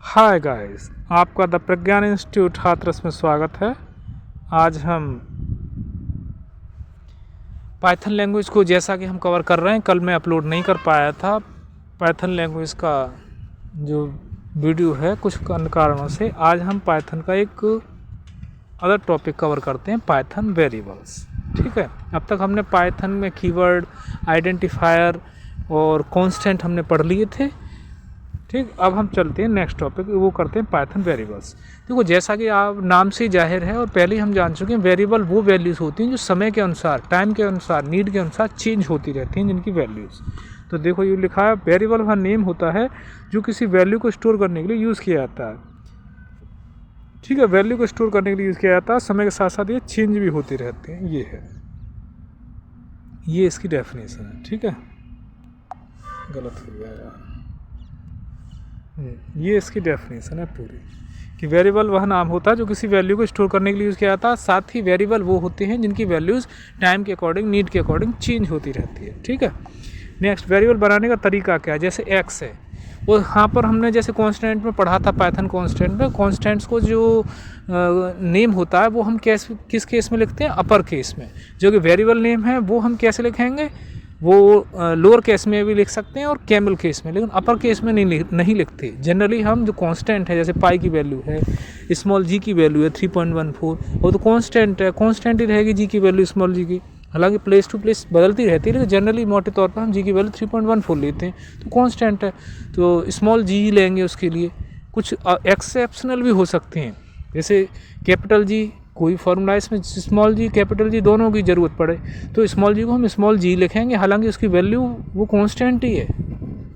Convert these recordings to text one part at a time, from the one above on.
Hi guys, आपका the Pragyan institute Hathras में स्वागत है। आज हम पाइथन लैंग्वेज को जैसा कि हम कवर कर रहे हैं, कल मैं अपलोड नहीं कर पाया था पाइथन लैंग्वेज का जो वीडियो है कुछ कारणों से। आज हम पाइथन का एक अदर टॉपिक कवर करते हैं, पाइथन वेरिएबल्स। ठीक है, अब तक हमने पाइथन में कीवर्ड, आइडेंटिफायर और कांस्टेंट हमने पढ़ लिए थे। ठीक, अब हम चलते हैं नेक्स्ट टॉपिक, वो करते हैं पाइथन वेरिएबल्स। देखो, जैसा कि आप नाम से जाहिर है और पहले हम जान चुके हैं, वेरिएबल वो वैल्यूज़ होती हैं जो समय के अनुसार, टाइम के अनुसार, नीड के अनुसार चेंज होती रहती हैं, जिनकी वैल्यूज़। तो देखो, ये लिखा है वेरिएबल वह नेम होता है जो किसी वैल्यू को स्टोर करने के लिए यूज़ किया जाता है। ठीक है, वैल्यू को स्टोर करने के लिए यूज़ किया जाता है, समय के साथ साथ ये चेंज भी होती रहती हैं। ये है, ये इसकी डेफिनेशन है। ठीक है, गलत हो गया यार। ये इसकी डेफिनेशन है पूरी, कि वेरिएबल वह नाम होता है जो किसी वैल्यू को स्टोर करने के लिए यूज़ किया जाता है। साथ ही वेरिएबल वो होते हैं जिनकी वैल्यूज़ टाइम के अकॉर्डिंग, नीड के अकॉर्डिंग चेंज होती रहती है। ठीक है, नेक्स्ट, वेरिएबल बनाने का तरीका क्या है। जैसे एक्स है, वो यहाँ पर हमने जैसे कॉन्स्टेंट में पढ़ा था, पाइथन कॉन्स्टेंट में, कॉन्स्टेंट्स को जो नेम होता है वो हम किस केस में लिखते हैं, अपर केस में। जो कि वेरिएबल नेम है वो हम कैसे लिखेंगे, वो लोअर केस में भी लिख सकते हैं और कैमल केस में, लेकिन अपर केस में नहीं लिखते। जनरली हम जो कांस्टेंट है, जैसे पाई की वैल्यू है, स्मॉल जी की वैल्यू है 3.14, वो तो कांस्टेंट है, कांस्टेंट ही रहेगी जी की वैल्यू, स्मॉल जी की। हालांकि प्लेस टू प्लेस बदलती रहती है, लेकिन जनरली मोटे तौर पर हम जी की वैल्यू 3.14 लेते हैं, तो कांस्टेंट है, तो स्मॉल जी ही लेंगे उसके लिए। कुछ एक्सेप्शनल भी हो सकते हैं, जैसे कैपिटल जी, कोई फॉर्मूला इसमें स्मॉल जी कैपिटल जी दोनों की ज़रूरत पड़े तो स्मॉल जी को हम स्मॉल जी लिखेंगे, हालांकि उसकी वैल्यू वो कांस्टेंट ही है।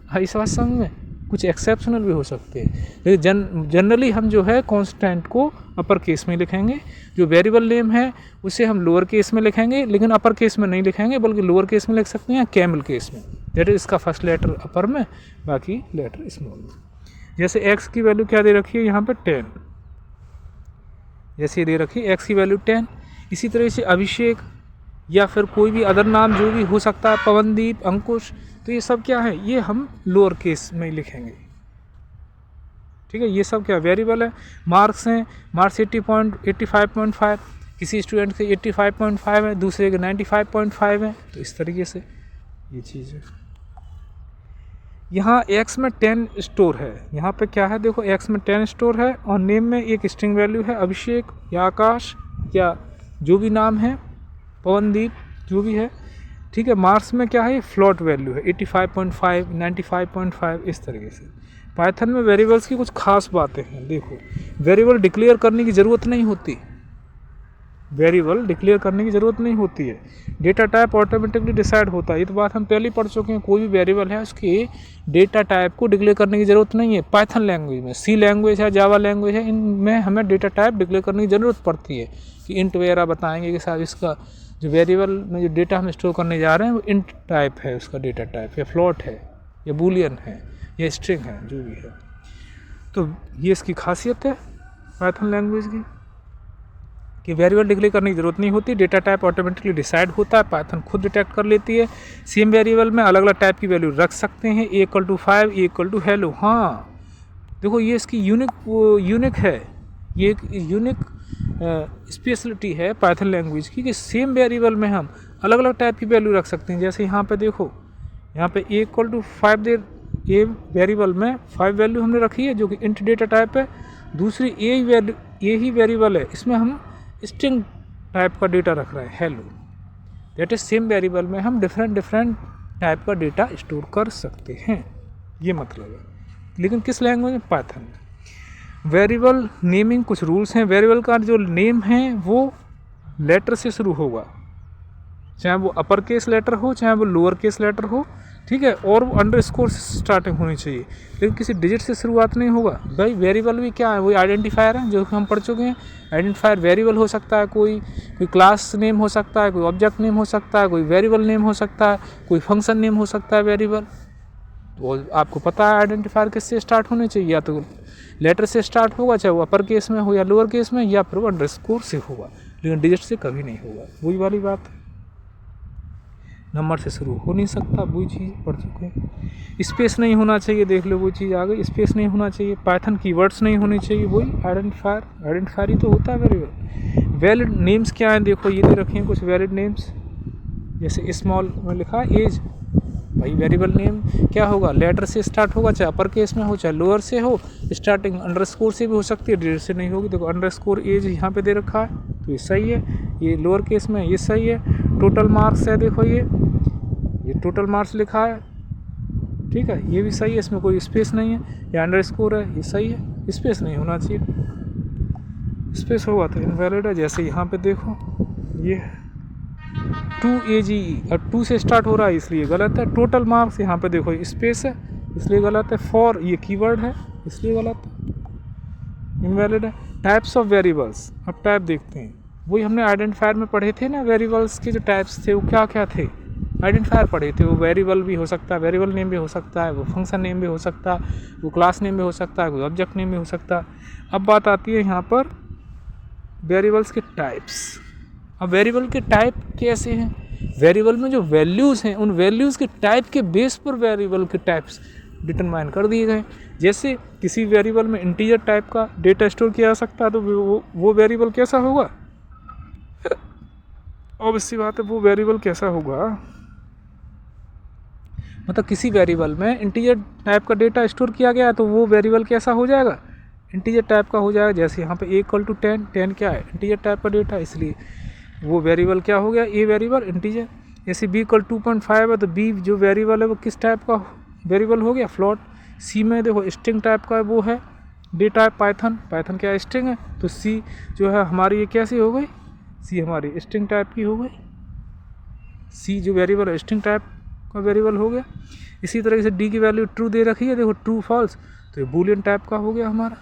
हाँ, इस बात समझ में। कुछ एक्सेप्शनल भी हो सकते हैं, लेकिन जनरली हम जो है कांस्टेंट को अपर केस में लिखेंगे। जो वेरिएबल नेम है उसे हम लोअर केस में लिखेंगे, लेकिन अपर केस में नहीं लिखेंगे, बल्कि लोअर केस में लिख सकते हैं, कैमल केस में। दैट इज इसका फर्स्ट लेटर अपर में, बाकी लेटर स्मॉल में। जैसे एक्स की वैल्यू क्या दे रखी है यहाँ पे, 10, जैसे दे रखी है एक्स की वैल्यू 10। इसी तरह से अभिषेक या फिर कोई भी अदर नाम जो भी हो सकता है, पवनदीप, अंकुश, तो ये सब क्या है, ये हम लोअर केस में लिखेंगे। ठीक है, ये सब क्या वेरिएबल है। मार्क्स हैं, मार्क्स 85.5, किसी स्टूडेंट के 85.5 है, दूसरे के 95.5 है, तो इस तरीके से ये चीज़ है। यहाँ x में 10 स्टोर है, यहाँ पे क्या है, देखो x में 10 स्टोर है और नेम में एक स्ट्रिंग वैल्यू है, अभिषेक या आकाश या जो भी नाम है, पवनदीप जो भी है। ठीक है, मार्क्स में क्या है, फ्लोट वैल्यू है, 85.5, 95.5, इस तरीके से। पाइथन में वेरिएबल्स की कुछ खास बातें हैं। देखो, वेरिएबल डिक्लेयर करने की ज़रूरत नहीं होती, वेरिएबल डिक्लेयर करने की ज़रूरत नहीं होती है, डेटा टाइप ऑटोमेटिकली डिसाइड होता है। ये तो बात हम पहले ही पढ़ चुके हैं। कोई भी वेरिएबल है उसके डेटा टाइप को डिक्लेयर करने की ज़रूरत नहीं है। पाइथन लैंग्वेज में, सी लैंग्वेज है, जावा लैंग्वेज है, इनमें हमें डेटा टाइप डिक्लेयर करने की ज़रूरत पड़ती है, कि इंट वगैरह बताएंगे कि साहब इसका जो वेरिएबल में जो डेटा हम स्टोर करने जा रहे हैं वो इंट टाइप है, उसका डेटा टाइप, या फ्लोट है, या बूलियन है, या स्ट्रिंग है, जो भी है। तो ये इसकी खासियत है पाइथन लैंग्वेज की, कि वेरिएबल डिक्लेयर करने की ज़रूरत नहीं होती, डेटा टाइप ऑटोमेटिकली डिसाइड होता है, पाइथन खुद डिटेक्ट कर लेती है। सेम वेरिएबल में अलग अलग टाइप की वैल्यू रख सकते हैं, a=5, a=hello। हाँ, देखो, ये इसकी यूनिक है, ये एक यूनिक स्पेशलिटी है पाइथन लैंग्वेज की, कि सेम वेरिएबल में हम अलग अलग टाइप की वैल्यू रख सकते हैं। जैसे यहाँ पे देखो, यहाँ पे a=5 दे, ए वेरिएबल में 5 वैल्यू हमने रखी है, जो कि इंट डेटा टाइप है। दूसरी ए ही वेरिएबल है, इसमें हम स्ट्रिंग टाइप का डेटा रख रहे हैं, hello. That is same variable में हम डिफरेंट टाइप का डेटा स्टोर कर सकते हैं, ये मतलब है। लेकिन किस लैंग्वेज में, पाइथन में। वेरिएबल नेमिंग कुछ रूल्स हैं। वेरिएबल का जो नेम है वो लेटर से शुरू होगा, चाहे वो अपर केस लेटर हो, चाहे वो लोअर केस लेटर हो। ठीक है, और वो अंडरस्कोर से स्टार्टिंग होनी चाहिए, लेकिन किसी डिजिट से शुरुआत नहीं होगा। भाई वेरिएबल भी क्या है, वही आइडेंटिफायर है जो हम पढ़ चुके हैं। आइडेंटिफायर वेरिएबल हो सकता है, कोई क्लास नेम हो सकता है, कोई ऑब्जेक्ट नेम हो सकता है, कोई वेरिएबल नेम हो सकता है, कोई फंक्शन नेम हो सकता है वेरिएबल। तो आपको पता है आइडेंटिफायर किससे स्टार्ट होने चाहिए, या तो लेटर से स्टार्ट होगा, चाहे वो अपर केस में हो या लोअर केस में, या फिर वो अंडरस्कोर से होगा, लेकिन डिजिट से कभी नहीं होगा। वही वाली बात है। नंबर से शुरू हो नहीं सकता, वही चीज़ पढ़ चुके हैं। स्पेस नहीं होना चाहिए, देख लो वो चीज़ आ गई, स्पेस नहीं होना चाहिए। पाइथन कीवर्ड्स नहीं होनी चाहिए, वही आइडेंटिफायर ही तो होता है वेरिएबल। वैलिड नेम्स क्या हैं, देखो ये दे रखे हैं कुछ वैलिड नेम्स, जैसे स्मॉल में लिखा है एज, भाई वेरिएबल नेम क्या होगा, लेटर से स्टार्ट होगा, चाहे अपर केस में हो चाहे लोअर से हो, स्टार्टिंग अंडरस्कोर से भी हो सकती है, डिजिट से नहीं होगी। देखो अंडरस्कोर एज यहाँ पे दे रखा है तो ये सही है, ये लोअर केस में ये सही है। टोटल मार्क्स है, देखो ये टोटल मार्क्स लिखा है, ठीक है, ये भी सही है, इसमें कोई स्पेस नहीं है। ये अंडरस्कोर है, ये सही है, स्पेस नहीं होना चाहिए, स्पेस होगा तो इनवैलिड है। जैसे यहाँ पे देखो ये 2AGE, अब 2 से स्टार्ट हो रहा है इसलिए गलत है। टोटल मार्क्स यहाँ पे देखो स्पेस है इसलिए गलत है। फॉर ये कीवर्ड है इसलिए गलत है, इनवैलिड है। टाइप्स ऑफ वेरिएबल्स, अब टाइप देखते हैं, वही हमने आइडेंटिफायर में पढ़े थे ना, वेरिएबल्स के जो टाइप्स थे वो क्या क्या थे, आइडेंटिफायर पढ़े थे। वो वेरिएबल भी हो सकता है, वेरिएबल नेम भी हो सकता है, वो फंक्शन नेम भी हो सकता है, वो क्लास नेम भी हो सकता है, कोई ऑब्जेक्ट नेम भी हो सकता है। अब बात आती है यहाँ पर वेरिएबल्स के टाइप्स। अब वेरिएबल के टाइप कैसे हैं, वेरिएबल में जो वैल्यूज़ हैं उन वैल्यूज़ के टाइप के बेस पर वेरिएबल के टाइप्स डिटरमाइन कर दिए गए। जैसे किसी वेरिएबल में इंटीजर टाइप का डेटा स्टोर किया जा सकता है तो वो वेरिएबल कैसा होगा, ऑब्वियसली बात है वो वेरिएबल कैसा होगा, मतलब किसी वेरिएबल में इंटीजर टाइप का डेटा स्टोर किया गया है तो वो वेरिएबल कैसा हो जाएगा, इंटीजर टाइप का हो जाएगा। जैसे यहाँ पे A = 10 क्या है, इंटीजर टाइप का डेटा, इसलिए वो वेरिएबल क्या हो गया, ए वेरिएबल इंटीजर। जैसे B = 2.5 है तो B जो वेरिएबल है वो किस टाइप का वेरिएबल हो गया, फ्लोट। C में देखो स्ट्रिंग टाइप का वो है डेटा, पाइथन क्या स्ट्रिंग है, तो C जो है हमारी ये कैसी हो गई, C हमारी स्ट्रिंग टाइप की हो गई, C जो वेरिएबल है स्ट्रिंग टाइप का वेरिएबल हो गया। इसी तरह से D की वैल्यू ट्रू दे रखी है, देखो ट्रू फॉल्स, तो ये बूलियन टाइप का हो गया हमारा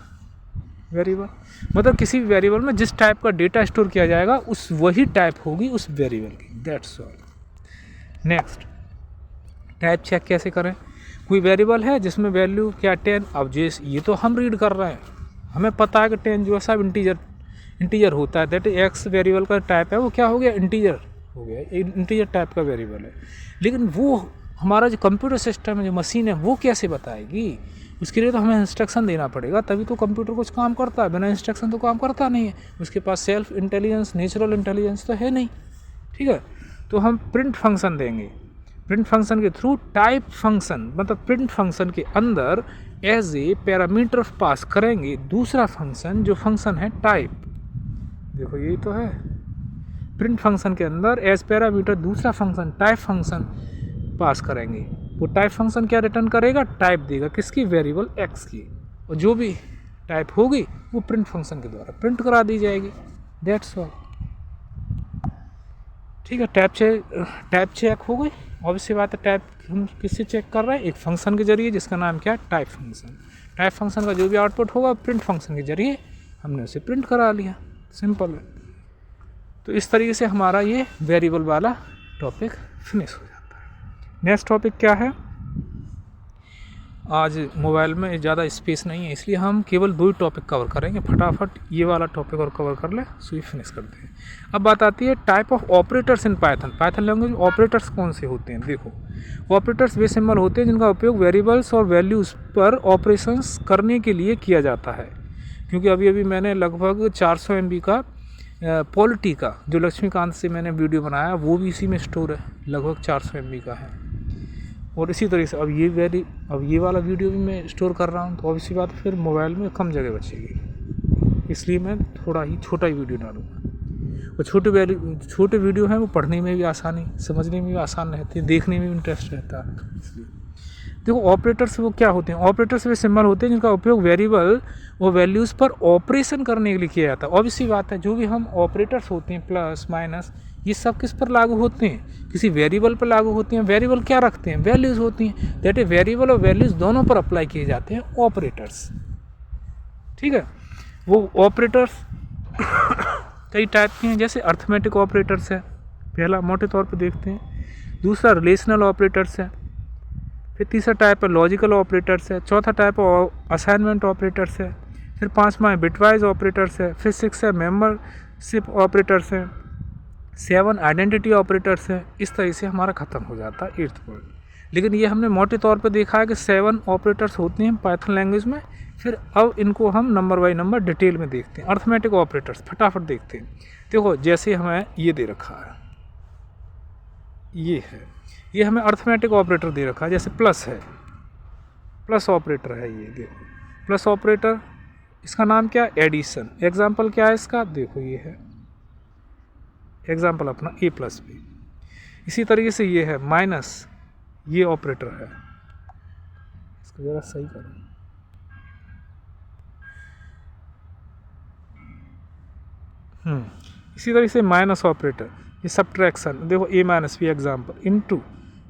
वेरिएबल। मतलब किसी भी वेरिएबल में जिस टाइप का डेटा स्टोर किया जाएगा उस वही टाइप होगी उस वेरिएबल की, that's all. Next, type check कैसे करें, कोई वेरिएबल है जिसमें वैल्यू क्या 10, अब ये तो हम रीड कर रहे हैं, हमें पता है कि 10 जो है सब इंटीजर होता है, दैट एक्स वेरिएबल का टाइप है वो क्या हो गया, इंटीजर हो गया, इंटीजर टाइप का वेरिएबल है। लेकिन वो हमारा जो कंप्यूटर सिस्टम है, जो मशीन है, वो कैसे बताएगी, उसके लिए तो हमें इंस्ट्रक्शन देना पड़ेगा, तभी तो कंप्यूटर कुछ काम करता है, बिना इंस्ट्रक्शन तो काम करता नहीं है, उसके पास सेल्फ इंटेलिजेंस, नेचुरल इंटेलिजेंस तो है नहीं, ठीक है। तो हम प्रिंट फंक्शन देंगे, प्रिंट फंक्शन के थ्रू टाइप फंक्शन, मतलब प्रिंट फंक्शन के अंदर एज ए पैरामीटर पास करेंगे दूसरा फंक्शन, जो फंक्शन है टाइप, देखो यही तो है, प्रिंट फंक्शन के अंदर एज पैरामीटर दूसरा फंक्शन टाइप फंक्शन पास करेंगे। वो टाइप फंक्शन क्या रिटर्न करेगा, टाइप देगा किसकी, वेरिएबल एक्स की, और जो भी टाइप होगी वो प्रिंट फंक्शन के द्वारा प्रिंट करा दी जाएगी, दैट्स ऑल, ठीक है। टाइप चेक हो गई, ऑब्वियसली बात है। टाइप हम किससे चेक कर रहे हैं, एक फंक्शन के जरिए जिसका नाम क्या है, टाइप फंक्शन। टाइप फंक्शन का जो भी आउटपुट होगा प्रिंट फंक्शन के जरिए हमने उसे प्रिंट करा लिया, सिंपल है। तो इस तरीके से हमारा ये वेरिएबल वाला टॉपिक फिनिश हो जाता है। नेक्स्ट टॉपिक क्या है, आज मोबाइल में ज़्यादा स्पेस नहीं है इसलिए हम केवल 2 ही टॉपिक कवर करेंगे, फटाफट ये वाला टॉपिक और कवर कर ले, सो ये फिनिश करते हैं। अब बात आती है type of operators in Python language. Operators कौन से होते हैं, देखो ऑपरेटर्स वे सिंबल होते हैं जिनका उपयोग वेरिएबल्स और वैल्यूज़ पर ऑपरेशंस करने के लिए किया जाता है। क्योंकि अभी मैंने लगभग 400 MB का पॉलिटी का जो लक्ष्मीकांत से मैंने वीडियो बनाया वो भी इसी में स्टोर है, लगभग 400 MB का है। और इसी तरीके से अब ये वाला वीडियो भी मैं स्टोर कर रहा हूँ, तो अब इसी बात फिर मोबाइल में कम जगह बचेगी, इसलिए मैं थोड़ा ही छोटा ही वीडियो डालूँगा। और छोटे वीडियो हैं वो पढ़ने में भी आसानी, समझने में भी आसान रहती है, देखने में भी इंटरेस्ट रहता है। इसलिए देखो ऑपरेटर्स वो क्या होते हैं, ऑपरेटर्स वे सिंबल होते हैं जिनका उपयोग वेरिएबल और वैल्यूज़ पर ऑपरेशन करने के लिए किया जाता है। ऑब्वियसली बात है, जो भी हम ऑपरेटर्स होते हैं, प्लस माइनस, ये सब किस पर लागू होते हैं, किसी वेरिएबल पर लागू होते हैं। वेरिएबल क्या रखते हैं, वैल्यूज़ होती हैं, दैट इज वेरिएबल और वैल्यूज़ दोनों पर अप्लाई किए जाते हैं ऑपरेटर्स, ठीक है। वो ऑपरेटर्स कई टाइप के हैं, जैसे अर्थमेटिक ऑपरेटर्स है, पहला मोटे तौर पर देखते हैं। दूसरा रिलेशनल ऑपरेटर्स है, फिर तीसरा टाइप है लॉजिकल ऑपरेटर्स है, चौथा टाइप असाइनमेंट ऑपरेटर्स है, फिर 5वां बिटवाइज ऑपरेटर्स है, फिर 6 है मेंबरशिप ऑपरेटर्स है, 7 आइडेंटिटी ऑपरेटर्स हैं। इस तरह से हमारा ख़त्म हो जाता है 8th पॉइंट। लेकिन ये हमने मोटे तौर पे देखा है कि 7 ऑपरेटर्स होते हैं पाइथन लैंग्वेज में। फिर अब इनको हम नंबर बाई नंबर डिटेल में देखते हैं। अर्थमेटिक ऑपरेटर्स फटाफट देखते हैं। देखो जैसे हमें ये दे रखा है, ये है, ये हमें अर्थमेटिक ऑपरेटर दे रखा है। जैसे प्लस है, प्लस ऑपरेटर है, ये देखो प्लस ऑपरेटर, इसका नाम क्या है? एडिशन। एग्जाम्पल क्या है इसका? देखो ये है एग्जाम्पल अपना a प्लस बी। इसी तरीके से ये है माइनस, ये ऑपरेटर है। इसको ज़रा सही करो। इसी तरीके से माइनस ऑपरेटर, ये सब्ट्रैक्शन, देखो a minus B example.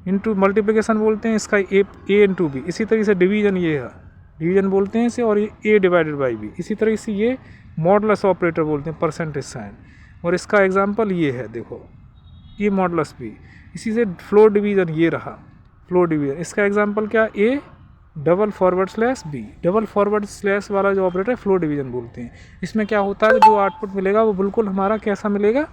Into multiplication बोलते हैं इसका a इंटू बी। इसी तरीके से डिवीजन, ये है डिवीजन बोलते हैं इसे, और ये a डिवाइडेड बाई बी। इसी तरीके से ये मॉडुलस ऑपरेटर बोलते हैं, परसेंटेज साइन। और इसका एग्जाम्पल ये है, देखो ये मॉडुलस बी। इसी से फ्लोर डिवीजन, ये रहा फ्लोर डिवीजन। इसका एग्जाम्पल क्या? a double forward slash B. Double forward slash वाला जो ऑपरेटर है फ्लोर डिवीजन बोलते हैं। इसमें क्या होता है, जो आउटपुट मिलेगा वो बिल्कुल हमारा कैसा मिलेगा,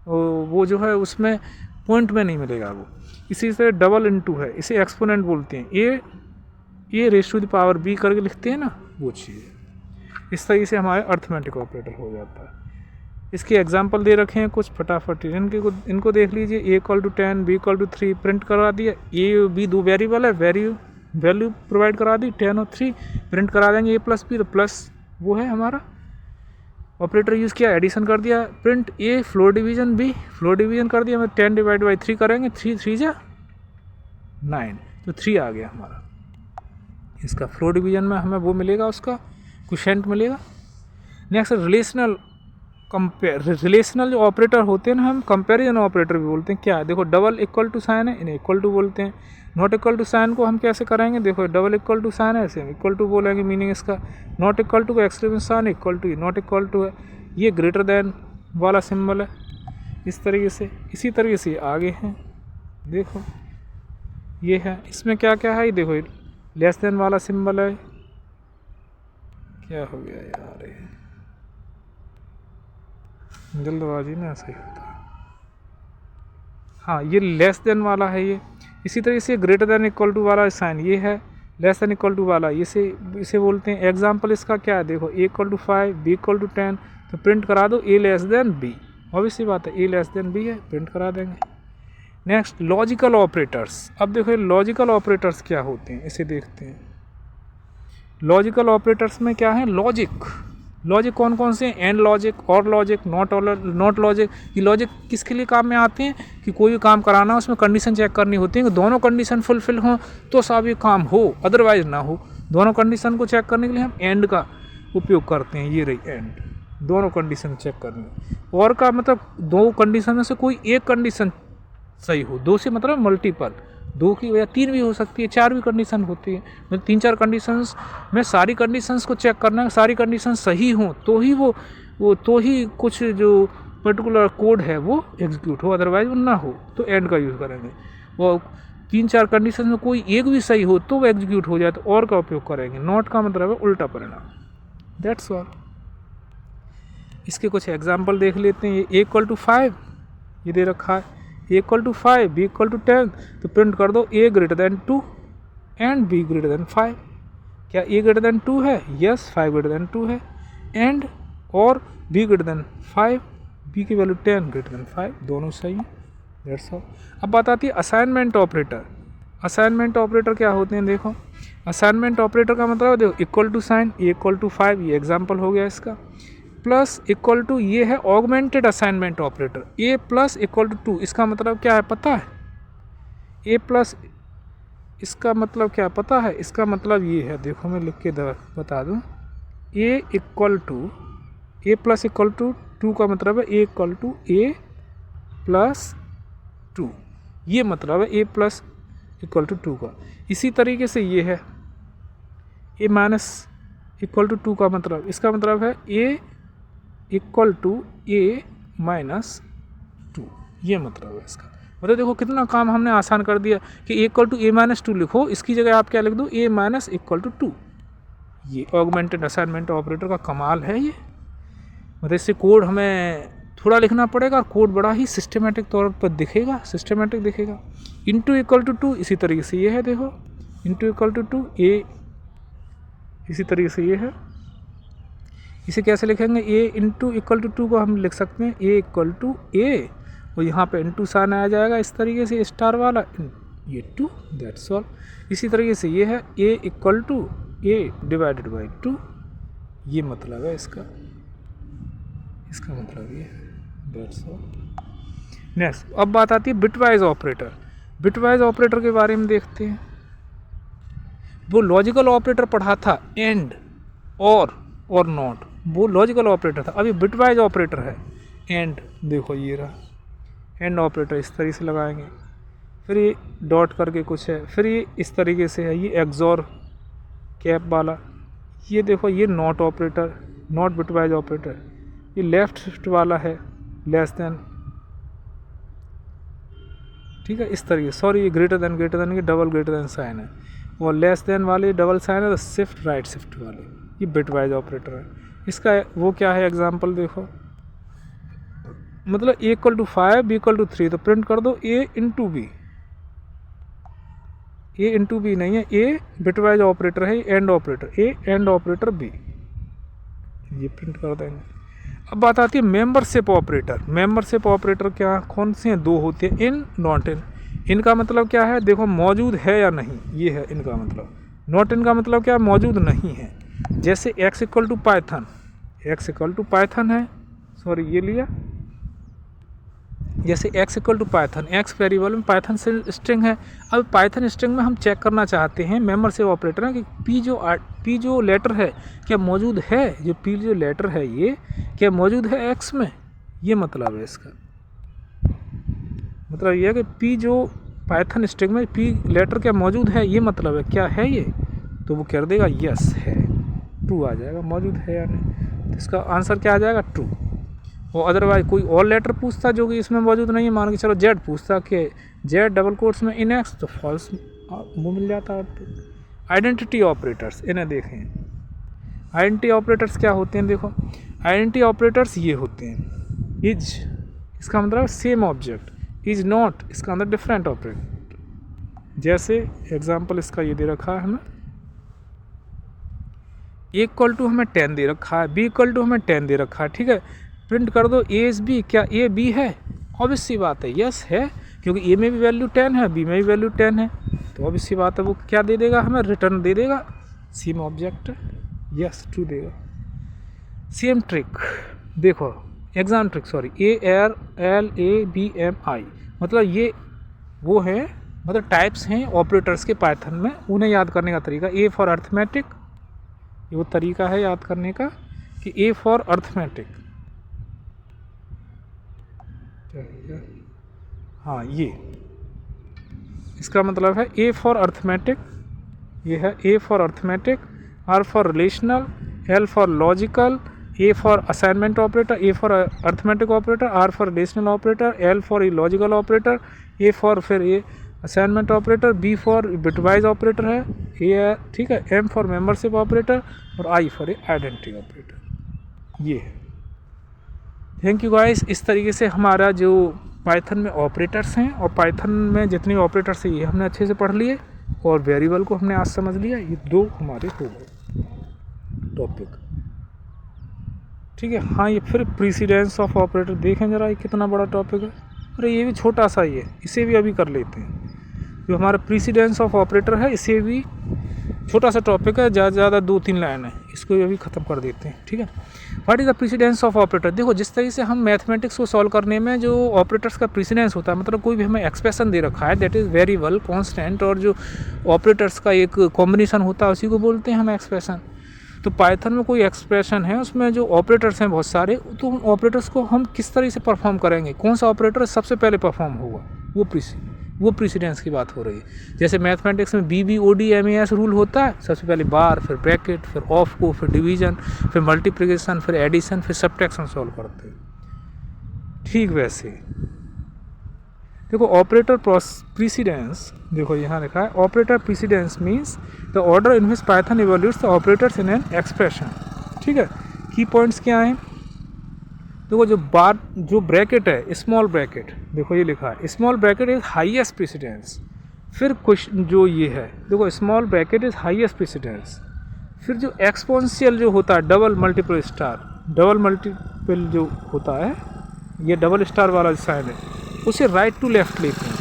वो जो है उसमें पॉइंट में नहीं मिलेगा वो। इसी से डबल इंटू है, इसे एक्सपोनेंट बोलते हैं। A raise to the power B करके लिखते हैं ना, वो चीज़। इस तरीके से हमारे अर्थमेटिक ऑपरेटर हो जाता है। इसके एग्जाम्पल दे रखे हैं कुछ, फटाफट इनको देख लीजिए। a equal to 10, b equal to 3 print करा दिया। a b दो वेरिएबल है, वैल्यू प्रोवाइड करा दी 10 और 3, प्रिंट करा देंगे a प्लस बी। तो प्लस वो है हमारा ऑपरेटर यूज़ किया, एडिशन कर दिया। Print a floor division b, floor division कर दिया। 10 डिवाइड बाई 3 करेंगे, 3 3 जा 9, तो 3 आ गया हमारा। इसका फ्लोर डिवीजन में हमें वो मिलेगा, उसका क्वोशिएंट मिलेगा। नेक्स्ट रिलेशनल जो ऑपरेटर होते हैं ना, हम कंपैरिजन ऑपरेटर भी बोलते हैं। क्या है? देखो डबल इक्वल टू साइन है, इन्हें इक्वल टू बोलते हैं। नॉट इक्वल टू साइन को हम कैसे करेंगे? देखो डबल इक्वल टू साइन है, ऐसे इक्वल टू बोलेंगे, मीनिंग इसका नॉट इक्वल टू का exclamation equal to, not equal to है, ये ग्रेटर देन वाला सिंबल है, इस तरीके से। इसी तरीके से आगे हैं, देखो ये है, इसमें क्या क्या है, देखो लेस देन वाला सिंबल है। क्या हो गया यार, जल्दबाजी में ऐसा ही होता है। हाँ, ये लेस देन वाला है ये। इसी तरह से ग्रेटर देन इक्वल टू वाला साइन ये है, लेस देन इक्वल टू वाला इसे बोलते हैं। एग्जांपल इसका क्या है? देखो a equal to 5, b equal to 10, तो प्रिंट करा दो a less than b। Obviously बात है, a लेस देन b है, प्रिंट करा देंगे। Next logical operators. अब देखो लॉजिकल ऑपरेटर्स क्या होते हैं, इसे देखते हैं। लॉजिकल ऑपरेटर्स में क्या है? लॉजिक कौन कौन से? एंड लॉजिक, और लॉजिक, नॉट लॉजिक। ये लॉजिक किसके लिए काम में आते हैं? कि कोई भी काम कराना, उसमें कंडीशन चेक करनी होती है कि दोनों कंडीशन फुलफिल हों तो साबित काम हो, अदरवाइज ना हो। दोनों कंडीशन को चेक करने के लिए हम एंड का उपयोग करते हैं। ये रही एंड, दोनों कंडीशन चेक करनी। और का मतलब दो कंडीशन में से कोई एक कंडीशन सही हो। दो से मतलब मल्टीपल, 2 की या 3 भी हो सकती है, 4 भी कंडीशन होती है। मतलब 3-4 कंडीशंस में सारी कंडीशंस को चेक करना है, सारी कंडीशन सही हों तो ही वो तो ही कुछ जो पर्टिकुलर कोड है वो एग्जीक्यूट हो, अदरवाइज वो ना हो। तो एंड का यूज़ करेंगे। वो 3-4 कंडीशन में कोई एक भी सही हो तो वो एग्जीक्यूट हो जाए तो और का उपयोग करेंगे। नॉट का मतलब है उल्टा परिणाम। That's all. इसके कुछ एग्जाम्पल देख लेते हैं। ये a इक्वल टू 5 ये दे रखा है, a equal to 5, b equal to 10, तो प्रिंट कर दो a greater than 2 and b greater than 5। क्या a ग्रेटर देन 2 है? यस, 5 ग्रेटर देन 2 है। एंड और b ग्रेटर देन 5, b की वैल्यू 10 ग्रेटर देन 5, दोनों सही हैं। That's all. अब बात आती है असाइनमेंट ऑपरेटर। असाइनमेंट ऑपरेटर क्या होते हैं? देखो असाइनमेंट ऑपरेटर का मतलब देखो equal to sign, a equal to 5, ये एग्जाम्पल हो गया इसका। प्लस इक्वल टू ये है augmented assignment operator, a plus equal to 2। इसका मतलब क्या है पता है? a प्लस, इसका मतलब क्या पता है? इसका मतलब ये है, देखो मैं लिख के बता दूँ। a equal to, a plus equal to 2 का मतलब है a equal to a plus 2, ये मतलब है a प्लस इक्वल टू 2 का। इसी तरीके से ये है a माइनस इक्वल टू 2 का मतलब, इसका मतलब है a equal to a minus 2, ये मतलब है इसका। मतलब देखो कितना काम हमने आसान कर दिया कि a equal to a minus 2 लिखो, इसकी जगह आप क्या लिख दो? a minus equal to 2। ये ऑगमेंटेड असाइनमेंट ऑपरेटर का कमाल है ये। मतलब इससे कोड हमें थोड़ा लिखना पड़ेगा और कोड बड़ा ही सिस्टमेटिक तौर पर दिखेगा, सिस्टमेटिक दिखेगा। इंटू इक्वल टू 2 इसी तरीके से ये है, देखो इंटू इक्वल टू 2 ए इसी तरीके से ये है। इसे कैसे लिखेंगे, ए इंटू इक्वल टू 2 को हम लिख सकते हैं ए इक्वल टू ए, और यहाँ पे इंटू साइन आ जाएगा इस तरीके से स्टार वाला, ये 2, दैट्स ऑल। इसी तरीके से ये है A equal to A divided by 2, ये मतलब है इसका मतलब ये, दैट्स ऑल। नेक्स्ट, अब बात आती है बिटवाइज ऑपरेटर। बिटवाइज ऑपरेटर के बारे में देखते हैं। वो लॉजिकल ऑपरेटर पढ़ा था एंड और नॉट, वो लॉजिकल ऑपरेटर था। अभी बिटवाइज ऑपरेटर है एंड, देखो ये रहा एंड ऑपरेटर, इस तरीके से लगाएंगे, फिर ये डॉट करके कुछ है, फिर ये इस तरीके से है, ये एक्सॉर कैप वाला, ये देखो ये not operator, not bitwise operator. ये लेफ्ट शिफ्ट वाला है लेस देन, ठीक है, इस तरीके, सॉरी ये ग्रेटर देन के डबल ग्रेटर देन साइन है, और लेस देन वाले डबल साइन है, तो शिफ्ट राइट शिफ्ट वाले, ये बिटवाइज ऑपरेटर है। इसका वो क्या है एग्जांपल देखो, मतलब A equal to 5 B equal to 3, तो प्रिंट कर दो A into B, A into B नहीं है, ए बिटवाइज ऑपरेटर है, and operator, A and operator B, ये प्रिंट कर देंगे। अब बात आती है मेंबरशिप ऑपरेटर। मेंबरशिप ऑपरेटर क्या कौन से हैं, 2 होते हैं, इन नॉट इन। इनका मतलब क्या है, देखो मौजूद है या नहीं, ये है इनका मतलब। नॉट इन का मतलब क्या है, मौजूद नहीं है। जैसे x equal to Python, x equal to Python है, सॉरी ये लिया, जैसे x equal to Python, x variable में पाइथन से स्ट्रिंग है। अब पाइथन स्ट्रिंग में हम चेक करना चाहते हैं मेंबरशिप ऑपरेटर है कि p जो लेटर है क्या मौजूद है, जो p जो लेटर है ये क्या मौजूद है x में, ये मतलब है इसका। मतलब ये है कि p जो पाइथन स्ट्रिंग में p लेटर क्या मौजूद है, ये मतलब है क्या है ये, तो वो कर देगा यस है, ट्रू आ जाएगा, मौजूद है या नहीं, तो इसका आंसर क्या आ जाएगा, ट्रू। और अदरवाइज कोई और लेटर पूछता जो कि इसमें मौजूद नहीं है, मान के चलो जेड पूछता कि जेड डबल कोट्स में इन एक्स, तो फॉल्स वो मिल जाता है। आइडेंटिटी ऑपरेटर्स, इन्हें देखें, आइडेंटिटी ऑपरेटर्स क्या होते हैं, देखो आइडेंटिटी ऑपरेटर्स ये होते हैं। इज इसका मतलब सेम ऑब्जेक्ट, इज नॉट इसका अंदर डिफरेंट ऑपरेटर। जैसे एग्जांपल इसका ये दे रखा है हमें, ए इक्वल टू हमें 10 दे रखा है, बी इक्वल टू हमें 10 दे रखा है, ठीक है, प्रिंट कर दो ए इज बी, क्या ए बी है, ऑब्वियस सी बात है यस है, क्योंकि ए में भी वैल्यू 10 है, बी में भी वैल्यू 10 है, तो ऑब्वियस सी बात है वो क्या दे देगा हमें, रिटर्न दे देगा, सेम ऑब्जेक्ट, यस ट्रू देगा। सेम ट्रिक देखो, एग्जाम ट्रिक, सॉरी ARLABMI, मतलब ये वो है, मतलब टाइप्स हैं ऑपरेटर्स के पाइथन में, उन्हें याद करने का तरीका। ए फॉर अर्थमेटिक, ये वो तरीका है याद करने का कि ए फॉर अर्थमेटिक, हाँ ये इसका मतलब है ए फॉर अर्थमेटिक, ये है A for arithmetic, R for relational, L for logical, A for assignment operator, A for arithmetic operator, R for relational operator, L for logical operator, A for फिर A assignment operator, B for bitwise operator है, A ठीक है, M for membership operator, और I for A identity operator, ये है। Thank you guys. इस तरीके से हमारा जो पाइथन में ऑपरेटर्स हैं और पाइथन में जितने ऑपरेटर्स हैं ये हमने अच्छे से पढ़ लिए, और वेरिएबल को हमने आज समझ लिया। ये 2 हमारे हो गए टॉपिक, ठीक है। हाँ, ये फिर प्रीसीडेंस ऑफ ऑपरेटर देखें ज़रा, ये कितना बड़ा टॉपिक है। अरे ये भी छोटा सा ही है, इसे भी अभी कर लेते हैं। जो हमारा प्रीसीडेंस ऑफ ऑपरेटर है, इसे भी छोटा सा टॉपिक है, ज़्यादा से ज़्यादा 2-3 लाइन है, इसको अभी ख़त्म कर देते हैं, ठीक है। What is the precedence of operator. देखो जिस तरीके से हम मैथमेटिक्स को सॉल्व करने में जो ऑपरेटर्स का प्रीसीडेंस होता है, मतलब कोई भी हमें एक्सप्रेशन दे रखा है दैट इज़ वेरिएबल कांस्टेंट, और जो ऑपरेटर्स का एक कॉम्बिनेशन होता है उसी को बोलते हैं हम एक्सप्रेशन। तो पाइथन में कोई एक्सप्रेशन है, उसमें जो ऑपरेटर्स हैं बहुत सारे, तो उन ऑपरेटर्स को हम किस तरह से परफॉर्म करेंगे, कौन सा ऑपरेटर सबसे पहले परफॉर्म होगा, वो प्रीसीडेंस की बात हो रही है। जैसे मैथमेटिक्स में BBOD-MAS रूल होता है, सबसे पहले बार, फिर ब्रैकेट, फिर ऑफ को, फिर डिवीजन, फिर मल्टीप्लिकेशन, फिर एडिशन, फिर सबट्रैक्शन सॉल्व करते हैं। ठीक वैसे देखो ऑपरेटर प्रीसीडेंस, देखो यहाँ लिखा है operator precedence means the order in which Python evaluates the operators in an expression. ठीक है, की पॉइंट्स क्या हैं, देखो जो ब्रैकेट है, स्मॉल ब्रैकेट, देखो ये लिखा है small bracket is highest precedence. फिर क्वेश्चन जो ये है, देखो small bracket is highest precedence. फिर जो एक्सपोनेंशियल जो होता है double multiple star, double multiple जो होता है, ये डबल स्टार वाला साइन है, उसे राइट टू लेफ्ट लेते हैं।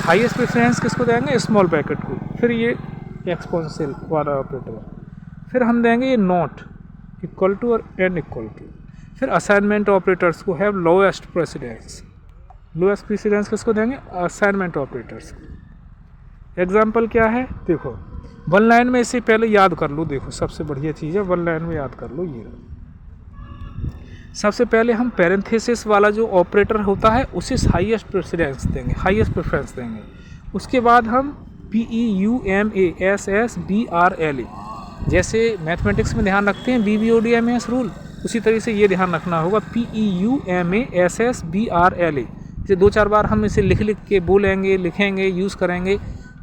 हाईएस्ट प्रेसिडेंस किसको देंगे? स्मॉल ब्रैकेट को। फिर ये एक्सपोनेंशियल वाला ऑपरेटर है। फिर हम देंगे ये नॉट इक्वल टू और एन इक्वल टू। फिर असाइनमेंट ऑपरेटर्स को have lowest precedence. Lowest precedence किसको देंगे? असाइनमेंट ऑपरेटर्स को। एग्जाम्पल क्या है? देखो वन लाइन में इसे पहले याद कर लो। देखो सबसे बढ़िया चीज़ है, वन लाइन में याद कर लो। ये सबसे पहले हम पैरेंथेसिस वाला जो ऑपरेटर होता है उसे हाईएस्ट प्रेसिडेंस देंगे, हाईएस्ट प्रेफरेंस देंगे। उसके बाद हम PEUMASSBRLA, जैसे मैथमेटिक्स में ध्यान रखते हैं BBODMAS रूल, उसी तरह से ये ध्यान रखना होगा PEUMASSBRLA। जैसे 2-4 बार हम इसे लिख के बोलेंगे, लिखेंगे, यूज़ करेंगे,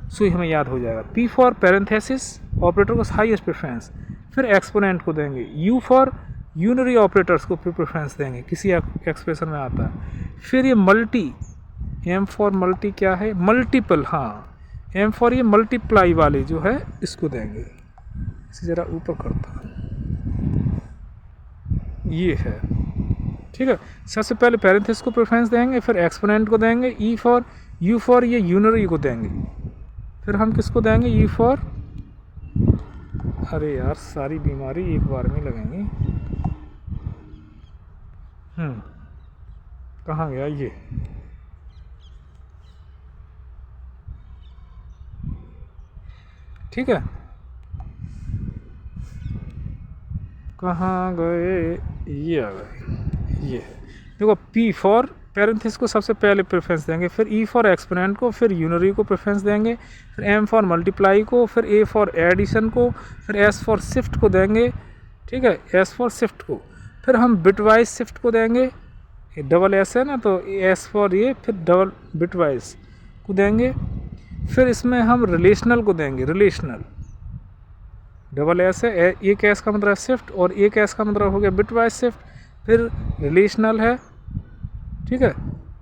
सो हमें याद हो जाएगा। P फॉर पैरेंथेसिस ऑपरेटर को हाईएस्ट प्रेफरेंस। फिर एक्सपोनेंट को देंगे। U फॉर यूनरी ऑपरेटर्स को प्रेफरेंस देंगे, किसी एक्सप्रेशन में आता है। फिर ये मल्टी, M फॉर मल्टी क्या है? मल्टीपल, हाँ M फॉर ये मल्टीप्लाई वाले जो है इसको देंगे। इसे ज़रा ऊपर करता है, ये है, ठीक है। सबसे पहले पैरेंथेसिस को प्रेफरेंस देंगे, फिर एक्सपोनेंट को देंगे। U फॉर ये यूनरी को देंगे। फिर हम किसको देंगे? U फॉर, अरे यार सारी बीमारी एक बार में लगेंगी। कहाँ गया ये? ठीक है, कहाँ गए? ये आ गए, ये है। देखो P फॉर पैरेंथेसिस को सबसे पहले प्रेफरेंस देंगे, फिर E फॉर एक्सपोनेंट को, फिर यूनरी को प्रेफरेंस देंगे, फिर M फॉर मल्टीप्लाई को, फिर A फॉर एडिशन को, फिर S फॉर शिफ्ट को देंगे, ठीक है, S फॉर शिफ्ट को। फिर हम बिटवाइज शिफ्ट को देंगे, ये डबल S है ना, तो S फॉर ये, फिर डबल बिटवाइज को देंगे। फिर इसमें हम रिलेशनल को देंगे, रिलेशनल, डबल S है, एक S का मतलब शिफ्ट और एक S का मतलब हो गया बिटवाइज शिफ्ट। फिर रिलेशनल है, ठीक है,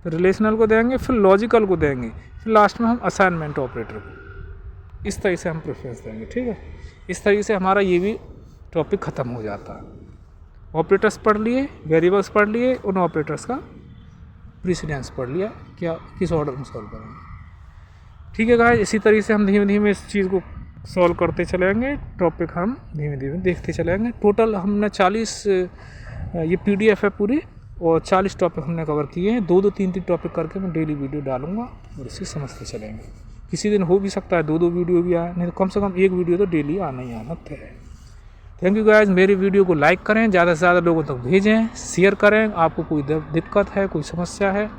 फिर रिलेशनल को देंगे, फिर लॉजिकल को देंगे, फिर लास्ट में हम असाइनमेंट ऑपरेटर को। इस तरह से हम प्रेफरेंस देंगे, ठीक है। इस तरीके से हमारा ये भी टॉपिक ख़त्म हो जाता है। ऑपरेटर्स पढ़ लिए, वेरिएबल्स पढ़ लिए, उन ऑपरेटर्स का प्रेसिडेंस पढ़ लिया, क्या किस ऑर्डर में सॉल्व करेंगे, ठीक है गाइस। इसी तरीके से हम धीमे धीमे इस चीज़ को सॉल्व करते चलेंगे, टॉपिक हम धीमे धीमे देखते चलेंगे। टोटल हमने 40 ये PDF है पूरी, और 40 टॉपिक हमने कवर किए हैं। 2-2, 3-3 टॉपिक करके मैं डेली वीडियो डालूंगा और इसे समझते चलेंगे। किसी दिन हो भी सकता है 2-2 वीडियो भी आए, नहीं तो कम से कम एक वीडियो तो डेली आना ही आना है। Thank you guys. मेरी वीडियो को लाइक करें, ज़्यादा से ज़्यादा लोगों तक भेजें, शेयर करें। आपको कोई दिक्कत है, कोई समस्या है,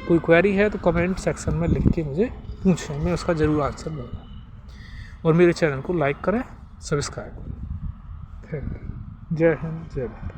कोई क्वेरी है तो कमेंट सेक्शन में लिख के मुझे पूछें, मैं उसका ज़रूर आंसर दूँगा। और मेरे चैनल को लाइक करें, सब्सक्राइब करें। Thank you. जय हिंद, जय भारत।